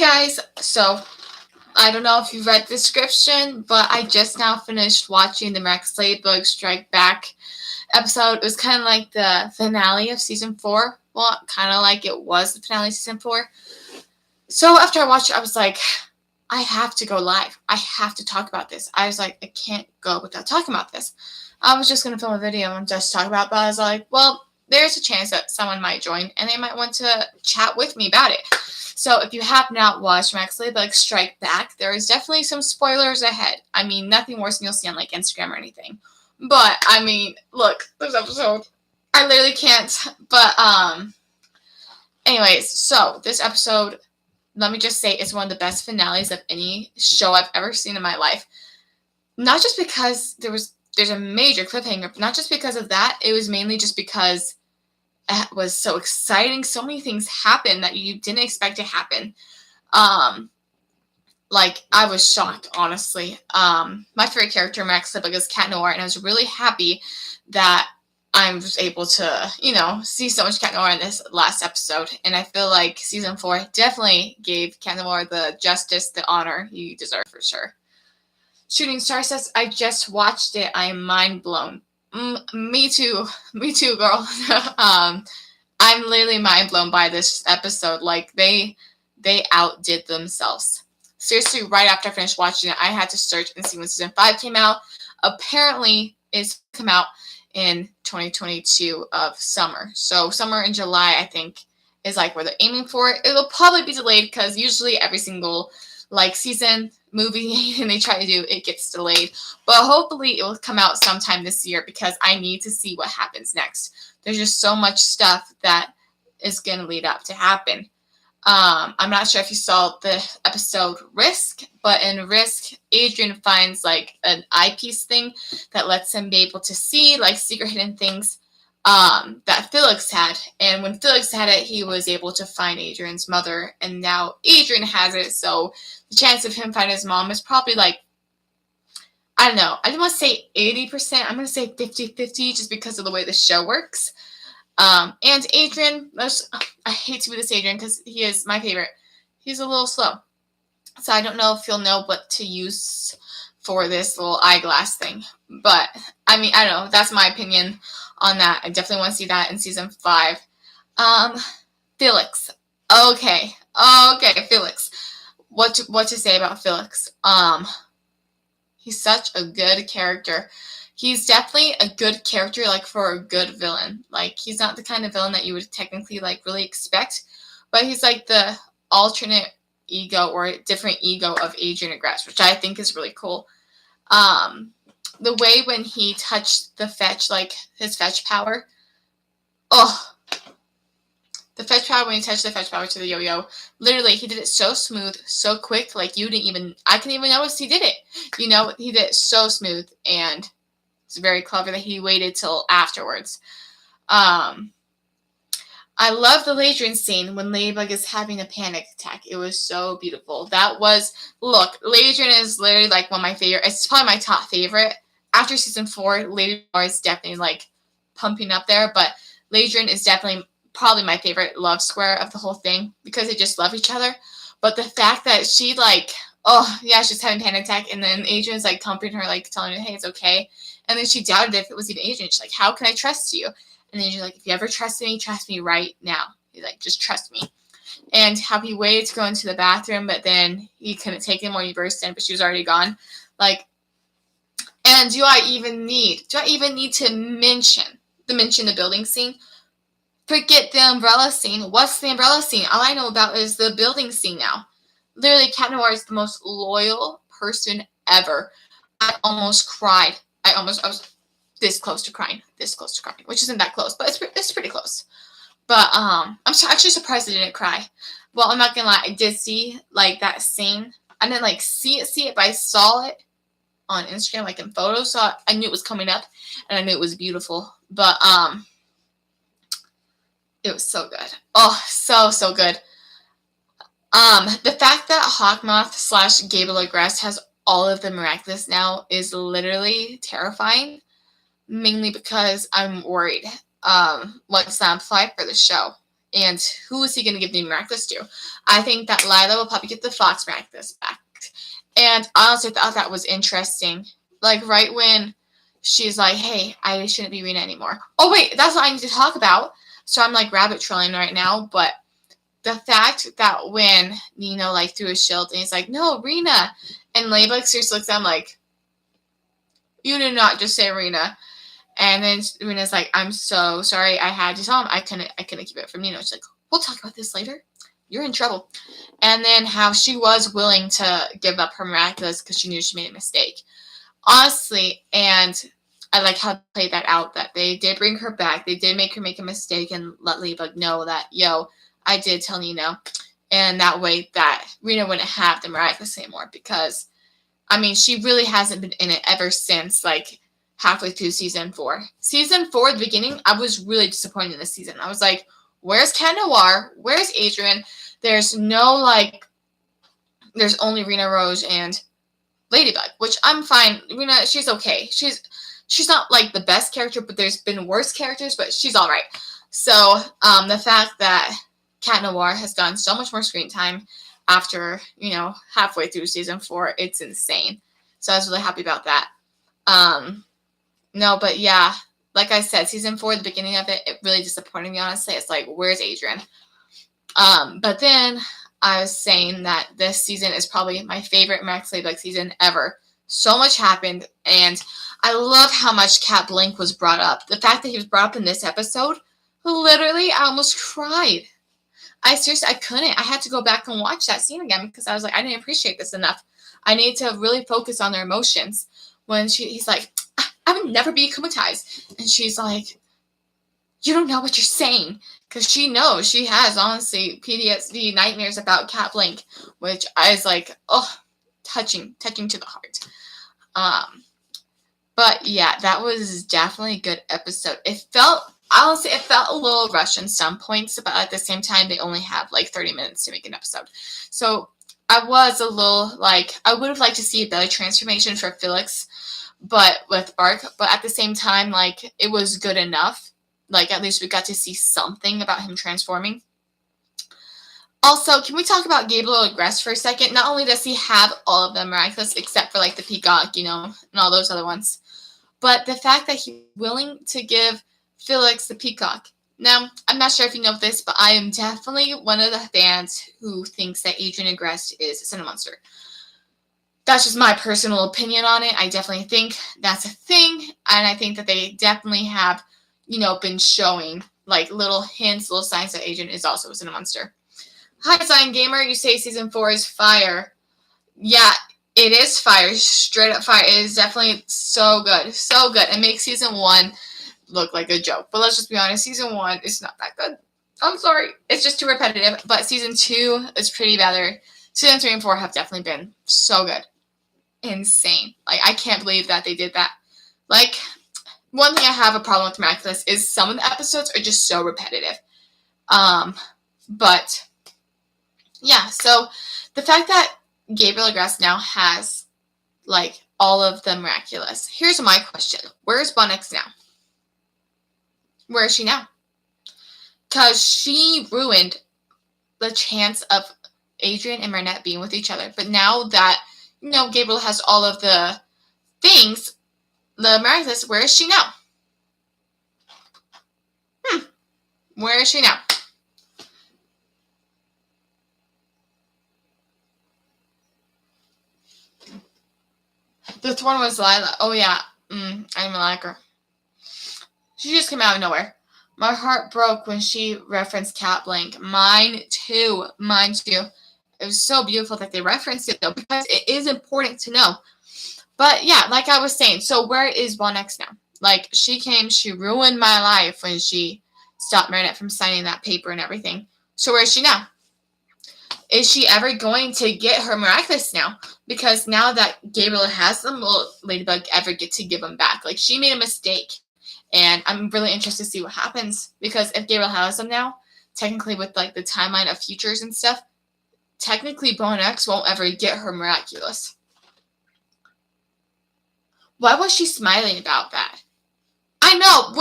guys, so I don't know if you read the description, but I just now finished watching the Miraculous Ladybug Strike Back episode. It was kind of like the finale of season 4. Well, kind of like it was the finale of season 4. So after I watched it, I was like, I have to go live. I have to talk about this. I was like, I can't go without talking about this. I was just going to film a video and just talk about it, but I was like, well, there's a chance that someone might join and they might want to chat with me about it. So if you have not watched Miraculous Ladybug Strike Back, there is definitely some spoilers ahead. I mean, nothing worse than you'll see on like Instagram or anything. But I mean, look, this episode, I literally can't. But anyways, so this episode, let me just say, it's one of the best finales of any show I've ever seen in my life. Not just because there's a major cliffhanger, but not just because of that. It was mainly just because it was so exciting. So many things happened that you didn't expect to happen. Like, I was shocked, honestly. My favorite character in Miraculous Ladybug is Cat Noir, and I was really happy that I was able to, see so much Cat Noir in this last episode. And I feel like season 4 definitely gave Cat Noir the justice, the honor he deserved for sure. Shooting Star says, I just watched it. I am mind blown. Me too, girl. I'm literally mind blown by this episode. Like, they outdid themselves. Seriously, right after I finished watching it, I had to search and see when season 5 came out. Apparently, it's come out in 2022 of summer. So summer in July, I think, is like where they're aiming for it. It'll probably be delayed because usually every single season movie and they try to do it gets delayed, but hopefully it will come out sometime this year because I need to see what happens next. There's just so much stuff that is going to lead up to happen. I'm not sure if you saw the episode Risk, but in Risk, Adrian finds like an eyepiece thing that lets him be able to see like secret hidden things that Felix had. And when Felix had it, he was able to find Adrian's mother, and now Adrian has it, so the chance of him finding his mom is probably like, I don't know, I didn't want to say 80%, I'm going to say 50-50 just because of the way the show works. And Adrian, I hate to be this Adrian because he is my favorite. He's a little slow. So I don't know if he'll know what to use for this little eyeglass thing. But, I mean, I don't know. That's my opinion on that. I definitely want to see that in season 5. Felix. Okay, Felix. What to say about Felix? He's such a good character. He's definitely a good character, like, for a good villain. Like, he's not the kind of villain that you would technically, like, really expect. But he's, like, the alternate ego or different ego of Adrian Agreste, which I think is really cool. The way when he touched the fetch, like, his fetch power. Oh. The fetch power, when he touched the fetch power to the yo-yo, literally, he did it so smooth, so quick, like, I couldn't even notice he did it. He did it so smooth, and it's very clever that he waited till afterwards. I love the Ladybug scene when Ladybug is having a panic attack. It was so beautiful. Look, Ladybug is literally like one of my favorite. It's probably my top favorite. After season 4, Ladybug is definitely like pumping up there, but Ladybug is definitely probably my favorite love square of the whole thing because they just love each other. But the fact that she she's having a panic attack, and then Adrian's like comforting her, like telling her, hey, it's okay. And then she doubted if it was even Adrian. She's like, how can I trust you? And then she's like, if you ever trust me right now. He's like, just trust me. And how he waited to go into the bathroom, but then he couldn't take it anymore. He burst in, but she was already gone. Like, and do I even need to mention the building scene? Forget the umbrella scene. What's the umbrella scene? All I know about is the building scene now. Literally, Cat Noir is the most loyal person ever. I almost cried. I was this close to crying, which isn't that close, but it's pretty close. But I'm actually surprised I didn't cry. Well, I'm not gonna lie, I did see like that scene. I didn't like see it, but I saw it on Instagram, like in photos, so I knew it was coming up, and I knew it was beautiful. But it was so good. Oh, so good. The fact that Hawkmoth / Gable Agreste has all of the Miraculous now is literally terrifying, mainly because I'm worried what's that apply for the show. And who is he going to give the Miraculous to? I think that Lila will probably get the Fox Miraculous back. And I honestly thought that was interesting. Like, right when she's like, hey, I shouldn't be Rena anymore. Oh, wait, that's what I need to talk about. So I'm, like, rabbit trolling right now. But the fact that when Nino, like, threw his shield and he's like, no, Rena. And Ladybug seriously looks at him like, you did not just say Rena. And then Rena's like, I'm so sorry. I had to tell him. I couldn't keep it from Nino. She's like, we'll talk about this later. You're in trouble. And then how she was willing to give up her Miraculous because she knew she made a mistake. Honestly, and I like how they played that out, that they did bring her back. They did make her make a mistake and let Ladybug know that, yo, I did tell Nino. And that way that Rena wouldn't have the Miraculous anymore because, I mean, she really hasn't been in it ever since, like, halfway through season 4. Season 4, at the beginning, I was really disappointed in this season. I was like, where's Cat Noir? Where's Adrian? There's no, like, there's only Rena Rose and Ladybug, which I'm fine. Rena, she's okay. She's not, like, the best character, but there's been worse characters, but she's all right. So, the fact that Cat Noir has gotten so much more screen time after, halfway through season 4, it's insane. So I was really happy about that. No, but yeah, like I said, season 4, the beginning of it really disappointed me, honestly. It's like, where's Adrian? But then I was saying that this season is probably my favorite Miraculous Ladybug season ever. So much happened, and I love how much Cat Blink was brought up. The fact that he was brought up in this episode, literally, I almost cried. I couldn't. I had to go back and watch that scene again because I was like, I didn't appreciate this enough. I need to really focus on their emotions. When he's like, I would never be traumatized. And she's like, you don't know what you're saying. Because she knows she has, honestly, PTSD nightmares about Cat Blink, which I was like, oh, touching to the heart. But yeah, that was definitely a good episode. It felt a little rushed in some points, but at the same time, they only have like 30 minutes to make an episode. So I was a little like, I would have liked to see a better transformation for Felix, but with Bark. But at the same time, like, it was good enough. Like, at least we got to see something about him transforming. Also, can we talk about Gabriel Agrest for a second? Not only does he have all of the Miraculous, except for, like, the Peacock, and all those other ones, but the fact that he's willing to give Felix the Peacock. Now, I'm not sure if you know this, but I am definitely one of the fans who thinks that Adrian Agrest is a Cinnamon Monster. That's just my personal opinion on it. I definitely think that's a thing, and I think that they definitely have, been showing, like, little hints, little signs that Adrian is also a Cinnamon Monster. Hi, Zion Gamer. You say season 4 is fire. Yeah, it is fire. Straight up fire. It is definitely so good. So good. It makes season 1 look like a joke. But let's just be honest. Season 1 is not that good. I'm sorry. It's just too repetitive. But season 2 is pretty better. Season 3 and 4 have definitely been so good. Insane. Like, I can't believe that they did that. Like, one thing I have a problem with Miraculous is some of the episodes are just so repetitive. But yeah, so the fact that Gabriel Agrest now has, like, all of the Miraculous. Here's my question. Where's Bonnex now? Where is she now? Because she ruined the chance of Adrian and Marinette being with each other. But now that, Gabriel has all of the things, the Miraculous, where is she now? Where is she now? The thorn was Lila. Oh, yeah. I didn't even like her. She just came out of nowhere. My heart broke when she referenced Cat Blink. Mine too. It was so beautiful that they referenced it, though, because it is important to know. But, yeah, like I was saying, so where is Bonnex now? Like, she ruined my life when she stopped Marinette from signing that paper and everything. So where is she now? Is she ever going to get her Miraculous now? Because now that Gabriel has them, will Ladybug ever get to give them back? Like, she made a mistake. And I'm really interested to see what happens. Because if Gabriel has them now, technically with, like, the timeline of futures and stuff, technically Bonnex won't ever get her Miraculous. Why was she smiling about that? I know,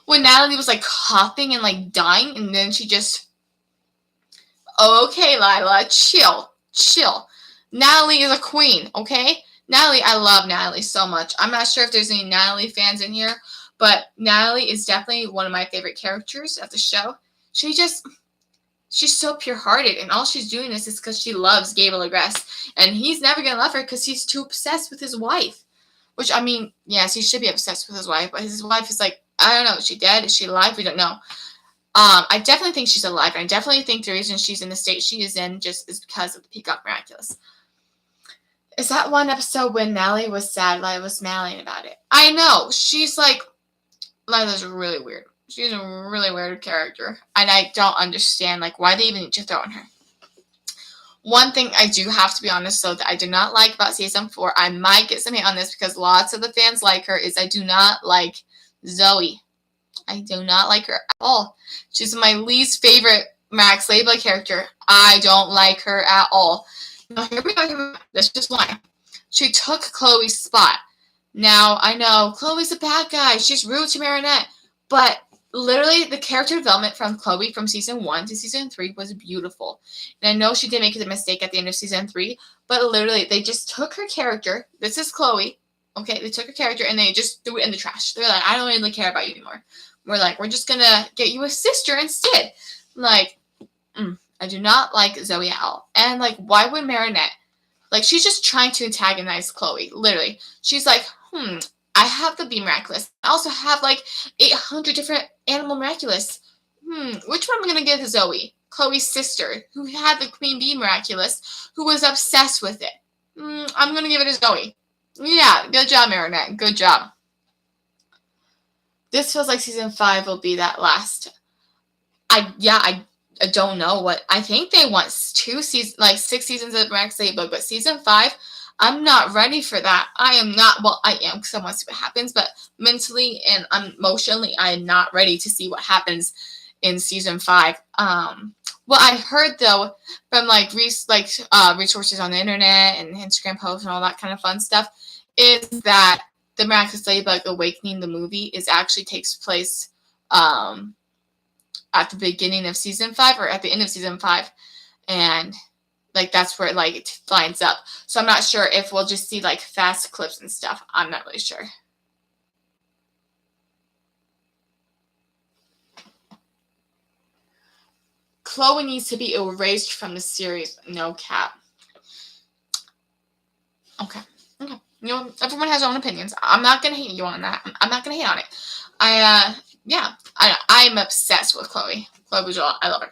when Natalie was like coughing and like dying, and then she just, okay, Lila, chill. Natalie is a queen, okay? Natalie, I love Natalie so much. I'm not sure if there's any Natalie fans in here, but Natalie is definitely one of my favorite characters of the show. She's so pure-hearted, and all she's doing this is because she loves Gable Agreste, and he's never going to love her because he's too obsessed with his wife. Which, I mean, yes, he should be obsessed with his wife, but his wife is like, I don't know, is she dead? Is she alive? We don't know. I definitely think she's alive, and I definitely think the reason she's in the state she is in just is because of the Peacock Miraculous. Is that one episode when Natalie was sad? Lila was smiling about it. I know. She's like, Lila's really weird. She's a really weird character, and I don't understand, like, why they even need to throw in her. One thing I do have to be honest, though, that I do not like about Season 4, I might get some hate on this because lots of the fans like her, is I do not like Zoe. I do not like her at all. She's my least favorite Miraculous Ladybug character. I don't like her at all. Now, hear me out. That's just why. She took Chloe's spot. Now, I know Chloe's a bad guy. She's rude to Marinette. But literally, the character development from Chloe from Season 1 to Season 3 was beautiful. And I know she did make a mistake at the end of Season 3. But literally, they just took her character. This is Chloe. Okay, they took her character and they just threw it in the trash. They're like, I don't really care about you anymore. We're like, we're just going to get you a sister instead. Like, I do not like Zoe at all. And, like, why would Marinette? Like, she's just trying to antagonize Chloe. Literally. She's like, I have the Bee Miraculous. I also have, like, 800 different Animal Miraculous. Which one am I going to give to Zoe? Chloe's sister, who had the Queen Bee Miraculous, who was obsessed with it. I'm going to give it to Zoe. Yeah, good job, Marinette. Good job. This feels like Season 5 will be that last. I don't know what. I think they want 6 seasons of Miraculous Ladybug, but Season 5, I'm not ready for that. I am not. Well, I am because I want to see what happens, but mentally and emotionally, I am not ready to see what happens in Season 5. What I heard though from resources on the internet and Instagram posts and all that kind of fun stuff is that the Miraculous Ladybug Awakening, the movie, actually takes place at the beginning of Season 5 or at the end of Season 5. And, like, that's where, like, it lines up. So I'm not sure if we'll just see, like, fast clips and stuff. I'm not really sure. Chloe needs to be erased from the series. No cap. Okay. You know, everyone has their own opinions. I'm not going to hate you on that. I'm not going to hate on it. I'm obsessed with Chloe. Chloe Bujold, I love her.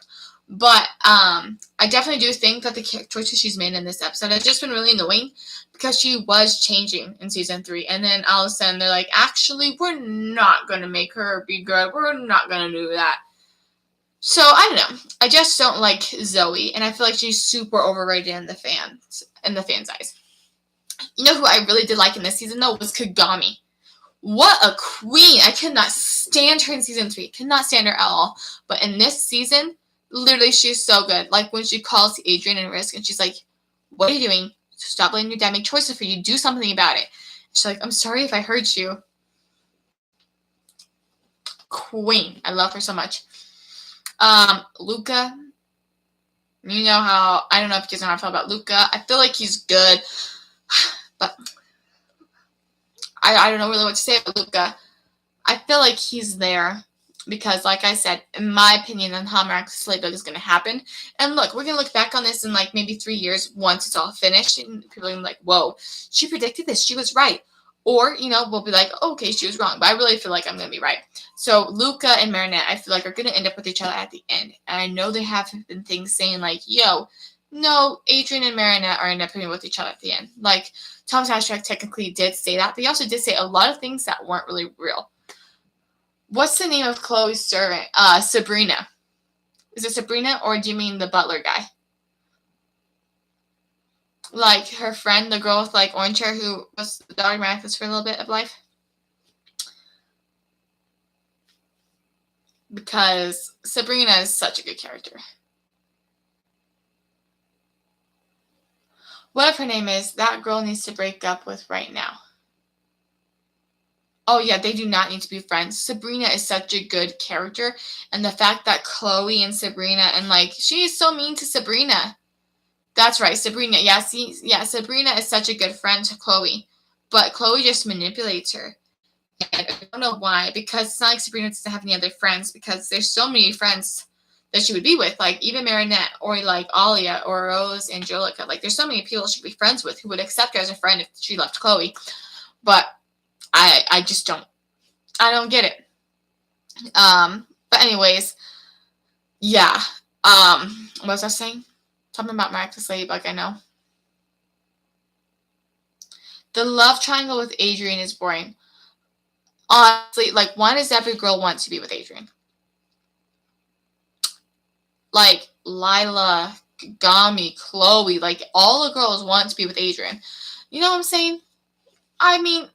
But I definitely do think that the choices she's made in this episode has just been really annoying because she was changing in Season 3. And then all of a sudden they're like, actually, we're not going to make her be good. We're not going to do that. So, I don't know. I just don't like Zoe. And I feel like she's super overrated in the fans' eyes. You know who I really did like in this season, though, was Kagami. What a queen. I could not stand her in Season 3. Could not stand her at all. But in this season, literally, she's so good. Like, when she calls Adrian and Risk, and she's like, what are you doing? Stop letting your dad make choices for you. Do something about it. She's like, I'm sorry if I hurt you. Queen. I love her so much. Luca. You know how, I don't know if you guys know how I feel about Luca. I feel like he's good. But I don't know really what to say about Luca. I feel like he's there because, like I said, in my opinion on how Miraculous Ladybug is going to happen. And look, we're going to look back on this in like maybe 3 years once it's all finished. And people are going to be like, whoa, she predicted this. She was right. Or, you know, we'll be like, oh, okay, she was wrong. But I really feel like I'm going to be right. So Luca and Marinette, I feel like, are going to end up with each other at the end. And I know there have been things saying like, yo, no, Adrian and Marinette are ending up with each other at the end. Like, Thomas Ashtrack technically did say that. But he also did say a lot of things that weren't really real. What's the name of Chloe's servant? Sabrina. Is it Sabrina, or do you mean the butler guy? Like, her friend, the girl with, like, orange hair who was the daughter of Miraculous for a little bit of life? Because Sabrina is such a good character. Whatever her name is, that girl needs to break up with right now. Oh yeah, they do not need to be friends. Sabrina is such a good character, and the fact that Chloe and Sabrina, and like, she is so mean to Sabrina. That's right, Sabrina. Yeah, see, yeah, Sabrina is such a good friend to Chloe, but Chloe just manipulates her. And I don't know why, because it's not like Sabrina doesn't have any other friends, because there's so many friends that she would be with, like even Marinette, or like Alia, or Rose, Angelica. Like, there's so many people she could be friends with who would accept her as a friend if she left Chloe. But I just don't get it. But anyways, yeah. What was I saying? Something about Miraculous Ladybug, I know. The love triangle with Adrian is boring. Honestly, like, why does every girl want to be with Adrian? Like, Lila, Gami, Chloe, like, all the girls want to be with Adrian. You know what I'm saying? I mean,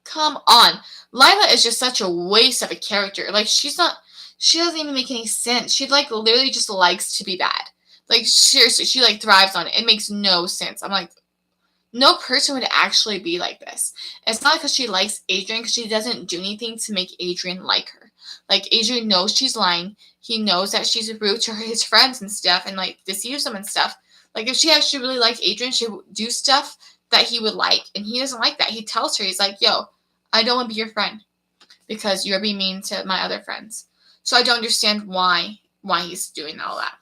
come on. Lila is just such a waste of a character. Like, she doesn't even make any sense. She, like, literally just likes to be bad. Like, seriously, she, like, thrives on it. It makes no sense. I'm like, no person would actually be like this. It's not because she likes Adrian, because she doesn't do anything to make Adrian like her. Like, Adrian knows she's lying. He knows that she's rude to his friends and stuff, and like deceives them and stuff. Like, if she actually really liked Adrian, she would do stuff that he would like, and he doesn't like that. He tells her, he's like, yo, I don't want to be your friend because you're being mean to my other friends. So I don't understand why he's doing all that.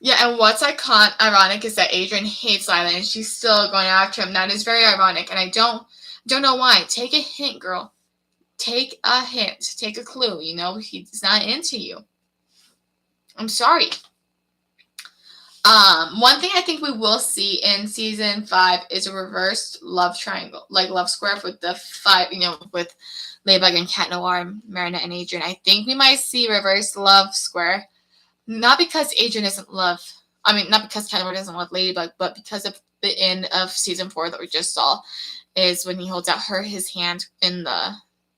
Yeah, and what's ironic is that Adrian hates Lila, and she's still going after him. That is very ironic, and I don't know why. Take a hint, girl. Take a hint. Take a clue. You know, he's not into you. I'm sorry. One thing I think we will see in season 5 is a reversed love triangle, like love square with the 5, with Ladybug and Cat Noir, Marinette and Adrian. I think we might see reversed love square. Not because Adrian doesn't love, not because Cat Noir doesn't love Ladybug, but because of the end of season 4 that we just saw, is when he holds out his hand in the,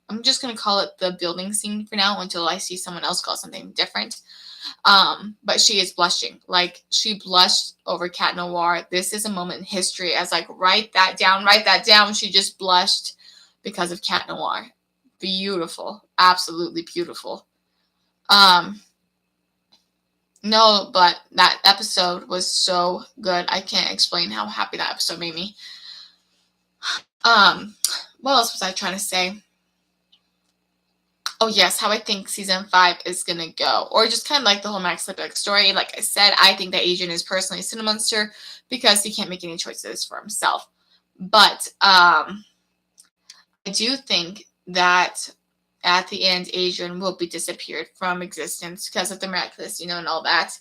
I'm just going to call it the building scene for now until I see someone else call something different. But she is blushing. Like, she blushed over Cat Noir. This is a moment in history. I was like, write that down. She just blushed because of Cat Noir. Beautiful. Absolutely beautiful. No, but that episode was so good. I can't explain how happy that episode made me. What else was I trying to say? Oh, yes, how I think season 5 is going to go. Or just kind of like the whole Max Ladybug story. Like I said, I think that Adrian is personally a Cinemonster because he can't make any choices for himself. But I do think that at the end, Adrian will be disappeared from existence because of the Miraculous, and all that.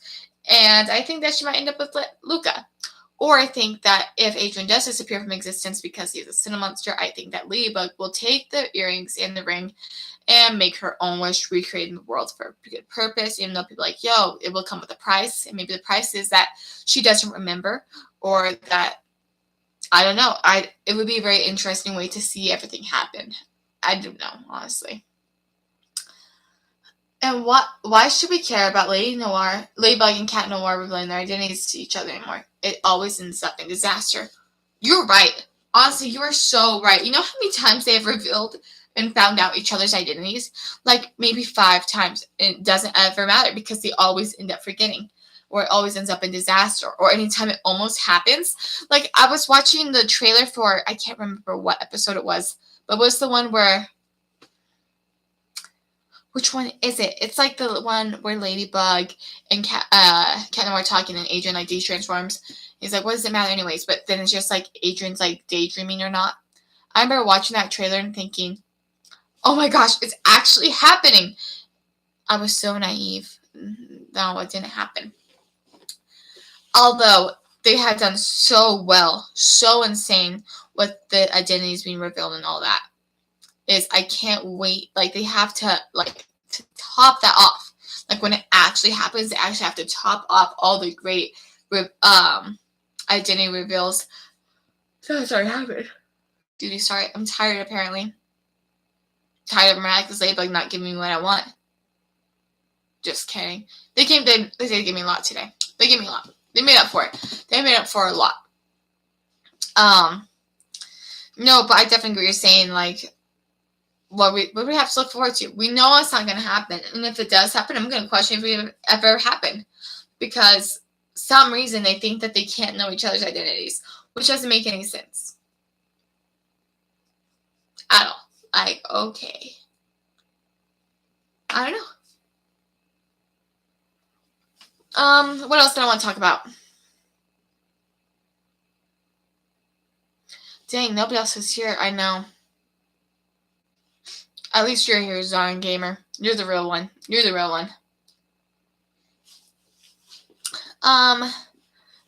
And I think that she might end up with Luca. Or I think that if Adrian does disappear from existence because he's a Cinemonster, I think that Ladybug will take the earrings and the ring and make her own wish, recreating the world for a good purpose, even though people are like, yo, it will come with a price. And maybe the price is that she doesn't remember, or that, I don't know. It would be a very interesting way to see everything happen. I don't know, honestly. And why should we care about Ladybug and Cat Noir revealing their identities to each other anymore? It always ends up in disaster. You're right. Honestly, you are so right. You know how many times they have revealed and found out each other's identities? Like, maybe 5 times. It doesn't ever matter because they always end up forgetting. Or it always ends up in disaster. Or anytime it almost happens. Like, I was watching the trailer for, I can't remember what episode it was, but it was the one where, which one is it? It's like the one where Ladybug and Cat Noir are talking, and Adrian like de-transforms. He's like, what does it matter anyways? But then it's just like Adrian's like daydreaming or not. I remember watching that trailer and thinking, oh my gosh, it's actually happening. I was so naive. No, it didn't happen. Although they had done so well, so insane with the identities being revealed and all that. I can't wait. Like, they have to top that off. Like, when it actually happens, they actually have to top off all the great identity reveals. Sorry, happened. Dude, sorry. I'm tired, apparently. Tired of Miraculous Ladybug not giving me what I want. Just kidding. They did give me a lot today. They gave me a lot. They made up for it. They made up for a lot. No, but I definitely agree. You're saying like what we have to look forward to. We know it's not going to happen, and if it does happen, I'm going to question if it ever happened, because some reason they think that they can't know each other's identities, which doesn't make any sense at all. Like, okay, I don't know. What else did I want to talk about? Dang, nobody else is here. I know. At least you're here, Zion Gamer. You're the real one. You're the real one.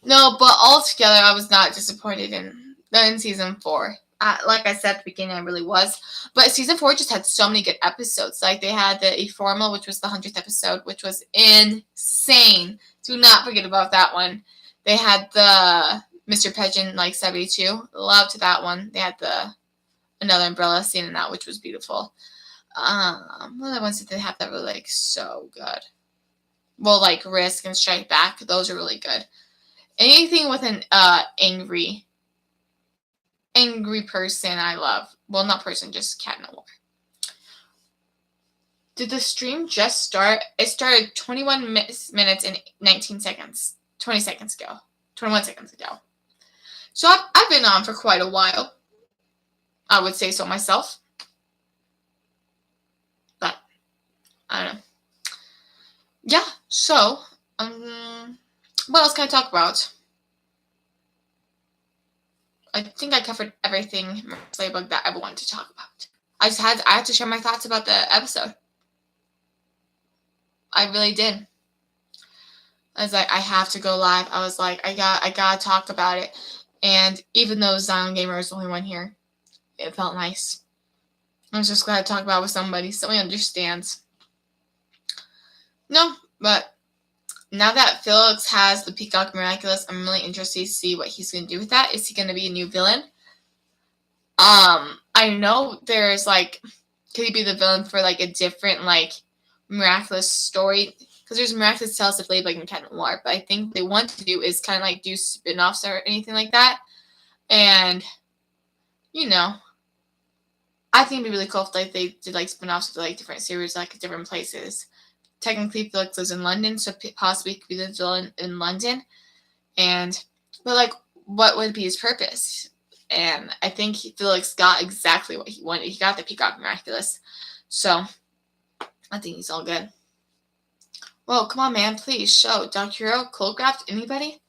No, but altogether, I was not disappointed in season 4. Like I said at the beginning, I really was. But season 4 just had so many good episodes. Like, they had the Informal, which was the 100th episode, which was insane. Do not forget about that one. They had the Mr. Pigeon, like, 72. Loved that one. They had another umbrella scene in that, which was beautiful. What other ones did they have that were, like, so good? Well, like, Risk and Strike Back. Those are really good. Anything with an angry person I love. Well, not person, just Cat Noir. Did the stream just start? It started 21 minutes and 19 seconds. 20 seconds ago. 21 seconds ago. So I've been on for quite a while. I would say so myself. But, I don't know. Yeah, so, what else can I talk about? I think I covered everything Miraculous Ladybug that I wanted to talk about. I had to share my thoughts about the episode. I really did. I was like, I have to go live. I was like, I gotta talk about it. And even though Zion Gamer was the only one here, it felt nice. I was just glad to talk about it with somebody so he understands. No, but now that Felix has the Peacock Miraculous, I'm really interested to see what he's going to do with that. Is he going to be a new villain? I know there's like, could he be the villain for like a different like Miraculous story? Because there's Miraculous Tales of Ladybug and Cat Noir, but I think what they want to do is kind of like do spin-offs or anything like that. And, you know, I think it'd be really cool if like they did like spin-offs of like different series, like different places. Technically, Felix lives in London, so possibly could be the villain in London. But like, what would be his purpose? And I think Felix got exactly what he wanted. He got the Peacock Miraculous. So, I think he's all good. Well, come on, man. Please show. Dr. Hero, Coldcraft, anybody?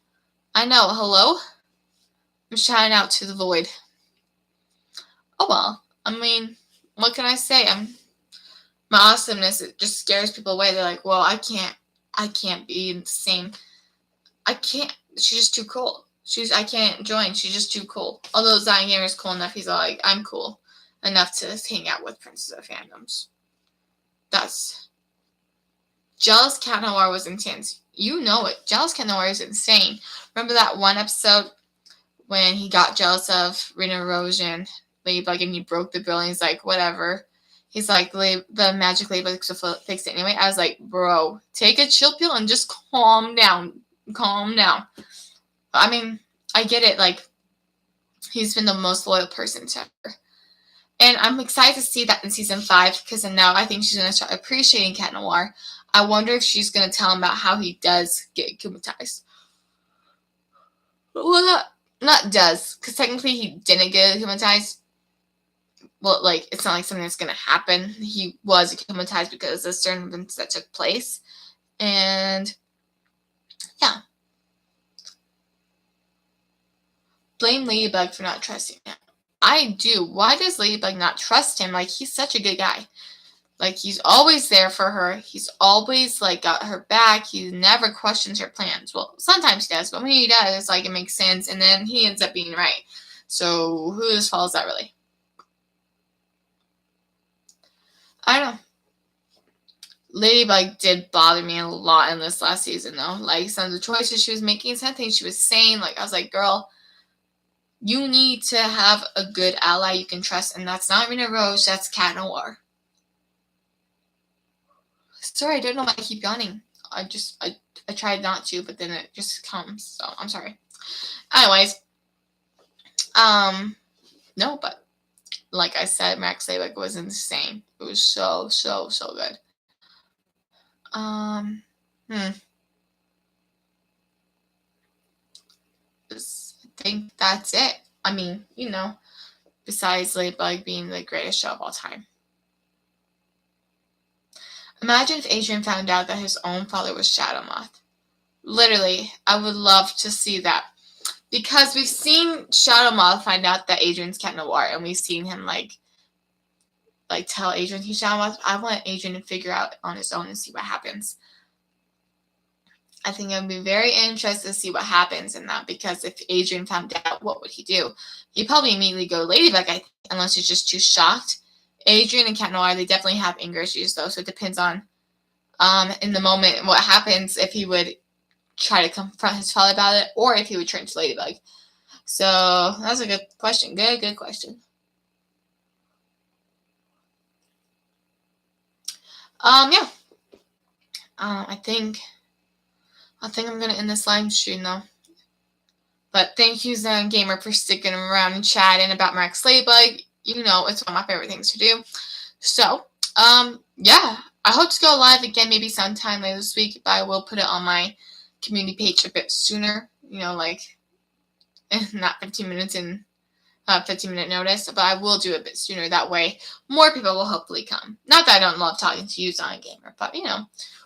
I know. Hello? I'm shouting out to the void. Oh, well. I mean, what can I say? My awesomeness, it just scares people away. They're like, well, I can't be in the same. I can't. She's just too cool. I can't join. She's just too cool. Although Zion Gamer is cool enough, he's like, I'm cool enough to hang out with Princess of Fandoms. That's. Jealous Cat Noir was intense. You know it. Jealous Cat Noir is insane. Remember that one episode when he got jealous of Rena Rose and Ladybug and he broke the bill and he's like, whatever. He's like, the magic Ladybug will fix it anyway. I was like, bro, take a chill pill and just calm down. Calm down. I mean, I get it. Like, he's been the most loyal person to her. And I'm excited to see that in season 5 because now I think she's going to start appreciating Cat Noir. I wonder if she's going to tell him about how he does get akumatized. Well, not does, because technically he didn't get akumatized. Well, like, it's not like something that's going to happen. He was akumatized because of certain events that took place. And, yeah. Blame Ladybug for not trusting him. I do. Why does Ladybug not trust him? Like, he's such a good guy. Like, he's always there for her. He's always, like, got her back. He never questions her plans. Well, sometimes he does, but when he does, like, it makes sense, and then he ends up being right. So, whose fault is that, really? I don't know. Ladybug did bother me a lot in this last season, though. Like, some of the choices she was making, some things she was saying, like, I was like, girl, you need to have a good ally you can trust, and that's not Rena Rose, that's Cat Noir. Sorry, I don't know why I keep yawning. I tried not to, but then it just comes. So I'm sorry. Anyways, No, but like I said, Miraculous Ladybug was insane. It was so good. Um, hmm. I think that's it. I mean, besides Ladybug being the greatest show of all time. Imagine if Adrian found out that his own father was Shadow Moth. Literally, I would love to see that. Because we've seen Shadow Moth find out that Adrian's Cat Noir, and we've seen him like tell Adrian he's Shadow Moth. I want Adrian to figure out on his own and see what happens. I think I'd be very interested to see what happens in that, because if Adrian found out, what would he do? He'd probably immediately go Ladybug, I think, unless he's just too shocked. Adrian and Cat Noir, they definitely have anger issues, though, so it depends on, in the moment, what happens, if he would try to confront his father about it, or if he would turn to Ladybug. So, that's a good question. Good question. Yeah. I think I'm gonna end this live stream though. But thank you, Zen Gamer, for sticking around and chatting about Miraculous Ladybug. It's one of my favorite things to do. So, yeah, I hope to go live again maybe sometime later this week, but I will put it on my community page a bit sooner. Like not 15 minutes in 15-minute notice, but I will do it a bit sooner. That way, more people will hopefully come. Not that I don't love talking to you, Zen Gamer, but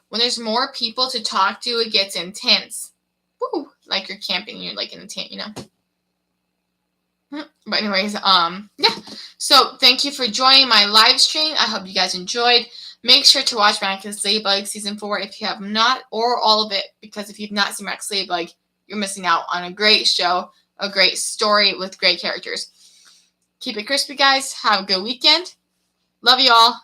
when there's more people to talk to, it gets intense. Woo! Like you're camping, you're like in a tent, But anyways, yeah. So thank you for joining my live stream. I hope you guys enjoyed. Make sure to watch Miraculous Ladybug Season 4 if you have not, or all of it, because if you've not seen Miraculous Ladybug, you're missing out on a great show, a great story with great characters. Keep it crispy, guys. Have a good weekend. Love you all.